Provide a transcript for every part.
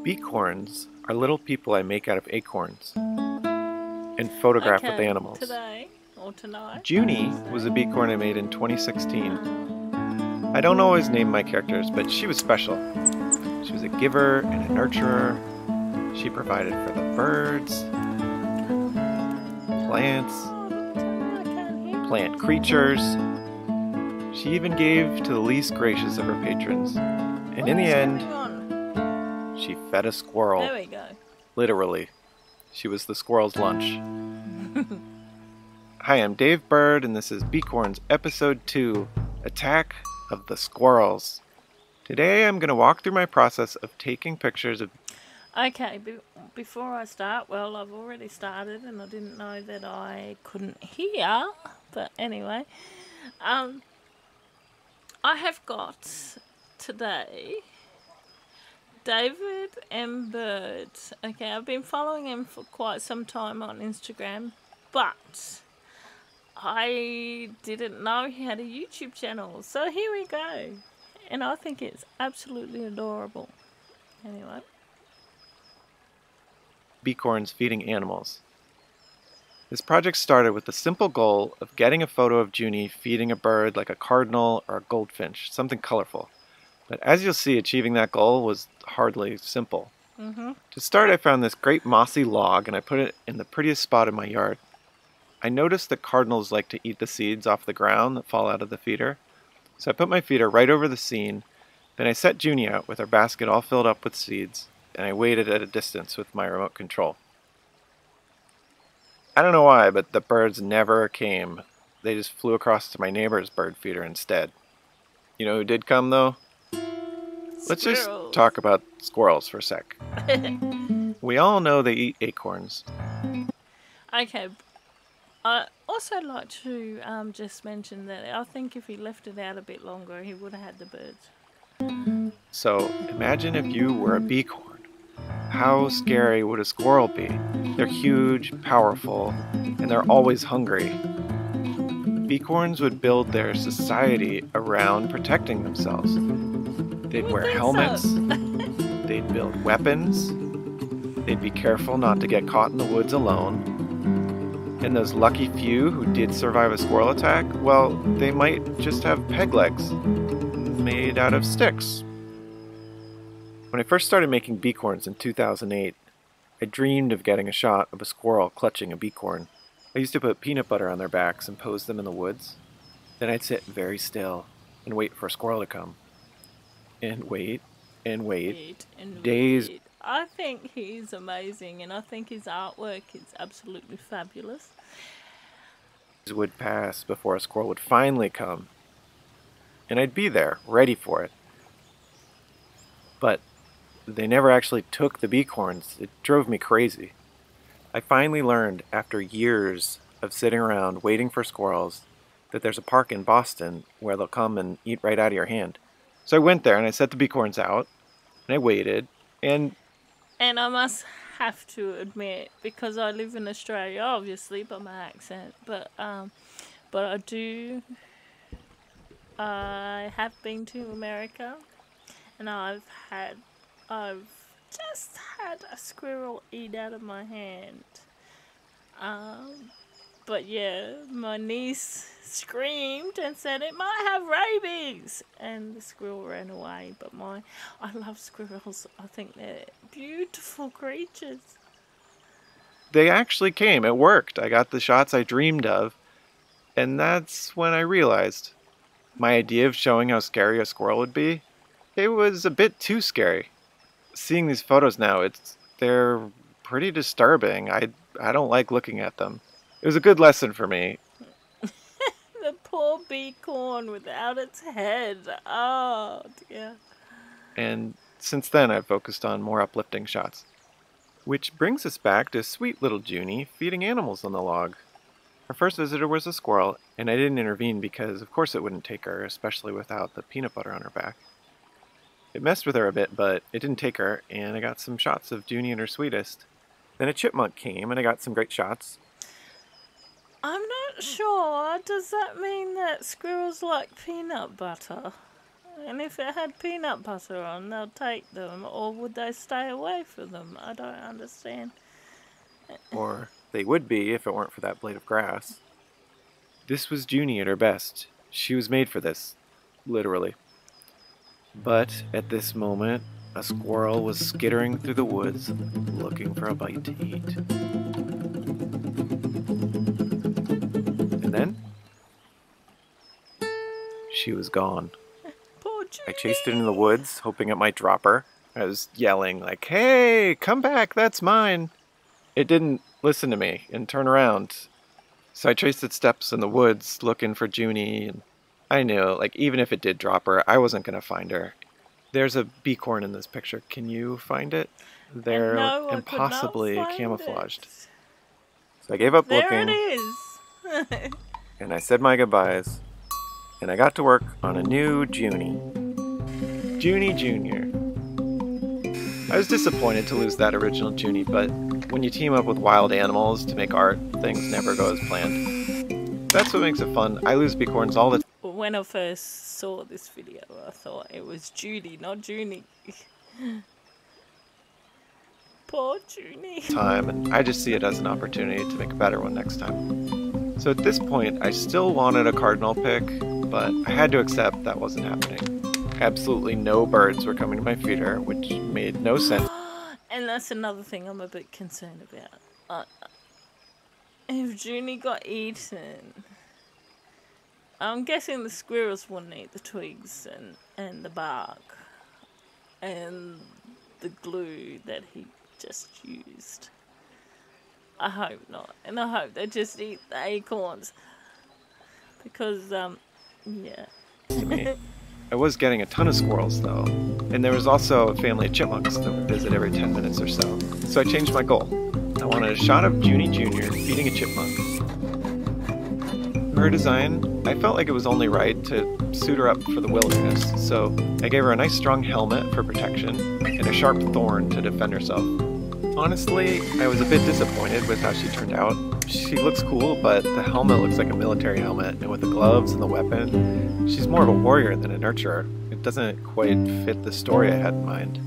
Becorns are little people I make out of acorns and photograph with animals. Today or tonight. Junie was a becorn I made in 2016. I don't always name my characters, but she was special. She was a giver and a nurturer. She provided for the birds, plants, plant creatures. She even gave to the least gracious of her patrons. And in the end, she fed a squirrel. There we go. Literally. She was the squirrel's lunch. Hi, I'm Dave Bird, and this is Becorns Episode 2, Attack of the Squirrels. Today I'm going to walk through my process of taking pictures of... Okay, before I start, well, I've already started and I didn't know that I couldn't hear, but anyway. I have got today David M. Bird. Okay, I've been following him for quite some time on Instagram, but I didn't know he had a YouTube channel. So here we go. And I think it's absolutely adorable. Anyway. Becorns feeding animals. This project started with the simple goal of getting a photo of Junie feeding a bird like a cardinal or a goldfinch, something colorful. But as you'll see, achieving that goal was hardly simple. To start, I found this great mossy log and I put it in the prettiest spot in my yard. I noticed that cardinals like to eat the seeds off the ground that fall out of the feeder. So I put my feeder right over the scene, then I set Junie out with her basket all filled up with seeds, and I waited at a distance with my remote control. I don't know why, but the birds never came. They just flew across to my neighbor's bird feeder instead. You know who did come, though? Let's just talk about squirrels for a sec. We all know they eat acorns. Okay. I also like to just mention that I think if he left it out a bit longer, he would have had the birds. So imagine if you were a becorn. How scary would a squirrel be? They're huge, powerful, and they're always hungry. Becorns would build their society around protecting themselves. They'd wear helmets, they'd build weapons, they'd be careful not to get caught in the woods alone. And those lucky few who did survive a squirrel attack, well, they might just have peg legs made out of sticks. When I first started making becorns in 2008, I dreamed of getting a shot of a squirrel clutching a becorn. I used to put peanut butter on their backs and pose them in the woods. Then I'd sit very still and wait for a squirrel to come. And wait, and wait. Days. I think he's amazing, and I think his artwork is absolutely fabulous. Would pass before a squirrel would finally come. And I'd be there, ready for it. But they never actually took the becorns. It drove me crazy. I finally learned, after years of sitting around waiting for squirrels, that there's a park in Boston where they'll come and eat right out of your hand. So I went there and I set the becorns out, and I waited, and I must have to admit, because I live in Australia, obviously, by my accent, but I have been to America, and I've just had a squirrel eat out of my hand. But yeah, my niece screamed and said it might have rabies, and the squirrel ran away. But I love squirrels. I think they're beautiful creatures. They actually came. It worked. I got the shots I dreamed of, and that's when I realized my idea of showing how scary a squirrel would be, it was a bit too scary. Seeing these photos now, they're pretty disturbing. I don't like looking at them. It was a good lesson for me. The poor becorn without its head. Oh, dear. And since then, I've focused on more uplifting shots. Which brings us back to sweet little Junie feeding animals on the log. Our first visitor was a squirrel, and I didn't intervene because, of course, it wouldn't take her, especially without the peanut butter on her back. It messed with her a bit, but it didn't take her, and I got some shots of Junie and her sweetest. Then a chipmunk came, and I got some great shots. I'm not sure. Does that mean that squirrels like peanut butter? And if it had peanut butter on, they'll take them, or would they stay away from them? I don't understand. Or they would be if it weren't for that blade of grass. This was Junie at her best. She was made for this, literally. But at this moment, a squirrel was skittering through the woods looking for a bite to eat. And then, she was gone. Poor Junie. I chased it into the woods, hoping it might drop her. I was yelling like, "Hey, come back, that's mine." It didn't listen to me and turn around. So I traced its steps in the woods looking for Junie, and I knew, like, even if it did drop her, I wasn't going to find her. There's a becorn in this picture. Can you find it? They're No, impossibly I could not find camouflaged. it. So I gave up There looking, it is. and I said my goodbyes, and I got to work on a new Junie. Junie Jr. I was disappointed to lose that original Junie, but when you team up with wild animals to make art, things never go as planned. That's what makes it fun. I lose becorns all the When I first saw this video, I thought it was Judy, not Junie. Poor Junie. time, and I just see it as an opportunity to make a better one next time. So at this point, I still wanted a cardinal pick, but I had to accept that wasn't happening. Absolutely no birds were coming to my feeder, which made no sense. And that's another thing I'm a bit concerned about. If Junie got eaten, I'm guessing the squirrels wouldn't eat the twigs and the bark and the glue that he just used. I hope not. And I hope they just eat the acorns. Because, yeah. To me. I was getting a ton of squirrels, though, and there was also a family of chipmunks that would visit every 10 minutes or so. So I changed my goal. I wanted a shot of Junie Jr. feeding a chipmunk. For her design, I felt like it was only right to suit her up for the wilderness, so I gave her a nice strong helmet for protection and a sharp thorn to defend herself. Honestly, I was a bit disappointed with how she turned out. She looks cool, but the helmet looks like a military helmet, and with the gloves and the weapon, she's more of a warrior than a nurturer. It doesn't quite fit the story I had in mind.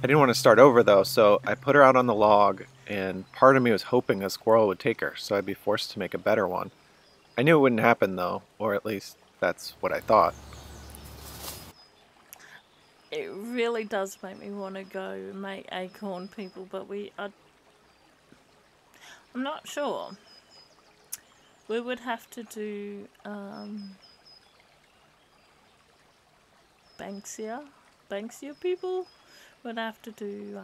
I didn't want to start over though, so I put her out on the log, and part of me was hoping a squirrel would take her, so I'd be forced to make a better one. I knew it wouldn't happen though, or at least that's what I thought. It really does make me want to go and make acorn people, but I'm not sure. We would have to do Banksia people would have to do I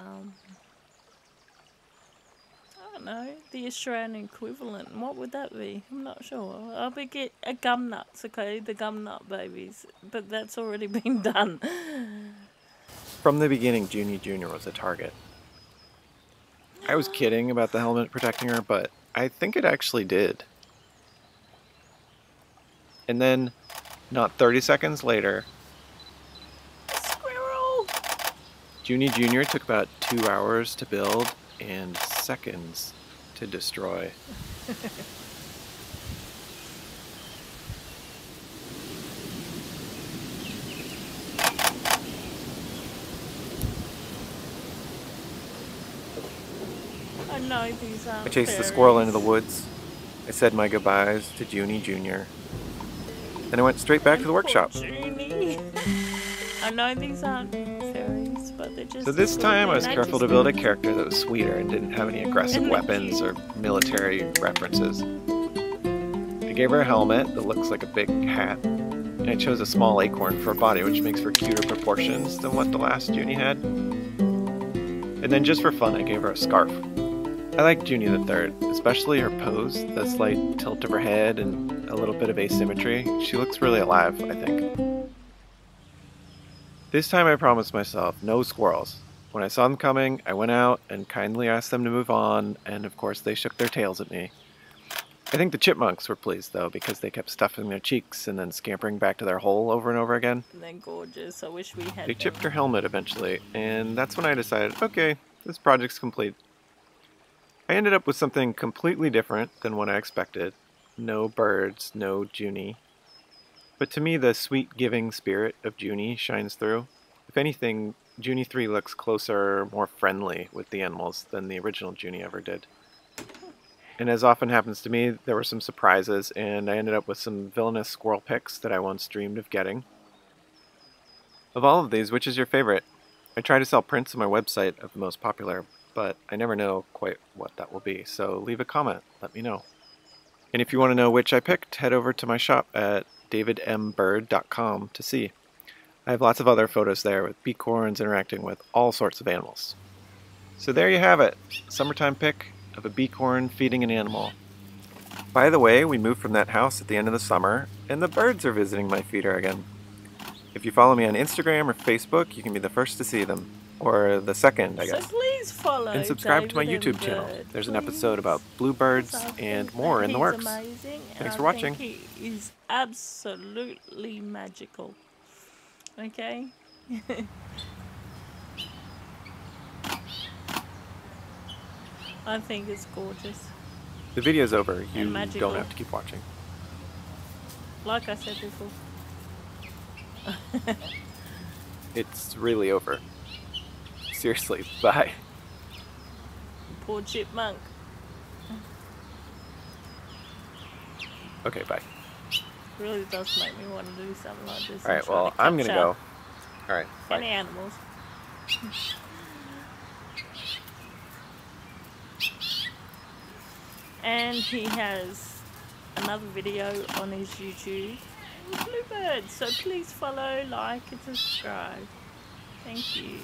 don't know, the Australian equivalent. What would that be? I'm not sure. I'll be get a gum nuts, okay, the gum nut babies, but that's already been done. From the beginning, Junie Jr. was a target. I was kidding about the helmet protecting her, but I think it actually did. And then, not 30 seconds later, Squirrel! Junie Jr. took about 2 hours to build and seconds to destroy. I know these aren't I chased the fairies. squirrel into the woods. I said my goodbyes to Junie Jr. Then I went straight back to the workshop. Junie. I know these aren't fairies, but they're just... So this time I was careful to build a character that was sweeter and didn't have any aggressive weapons or military references. I gave her a helmet that looks like a big hat, and I chose a small acorn for a body which makes for cuter proportions than what the last Junie had. And then just for fun I gave her a scarf. I like Junie the Third, especially her pose, the slight tilt of her head and a little bit of asymmetry. She looks really alive, I think. This time I promised myself no squirrels. When I saw them coming, I went out and kindly asked them to move on, and of course they shook their tails at me. I think the chipmunks were pleased though, because they kept stuffing their cheeks and then scampering back to their hole over and over again. They're gorgeous. I wish we had They them. chipped her helmet eventually, and that's when I decided, okay, this project's complete. I ended up with something completely different than what I expected. No birds, no Junie. But to me, the sweet giving spirit of Junie shines through. If anything, Junie 3 looks closer, more friendly with the animals than the original Junie ever did. And as often happens to me, there were some surprises, and I ended up with some villainous squirrel pics that I once dreamed of getting. Of all of these, which is your favorite? I try to sell prints on my website of the most popular, but I never know quite what that will be, so leave a comment, let me know. And if you want to know which I picked, head over to my shop at davidmbird.com to see. I have lots of other photos there with Becorns interacting with all sorts of animals. So there you have it, summertime pic of a Becorn feeding an animal. By the way, we moved from that house at the end of the summer, and the birds are visiting my feeder again. If you follow me on Instagram or Facebook, you can be the first to see them. Or the second, I So guess. please follow And subscribe to my David YouTube and channel. Bird, There's an please. episode about Because bluebirds I and think more that in the he's works. amazing, and Thanks I for watching. think he is absolutely magical. Okay? I think it's gorgeous. The video's over. You magical. don't have to keep watching. Like I said before. It's really over. Seriously, bye. Poor chipmunk. Okay, bye. Really does make me want to do something like this. Alright, well, I'm gonna go. Alright, bye. Any animals. And he has another video on his YouTube with bluebirds. So please follow, like, and subscribe. Thank you.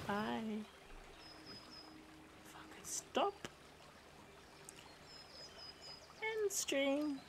Bye. If I could stop and stream.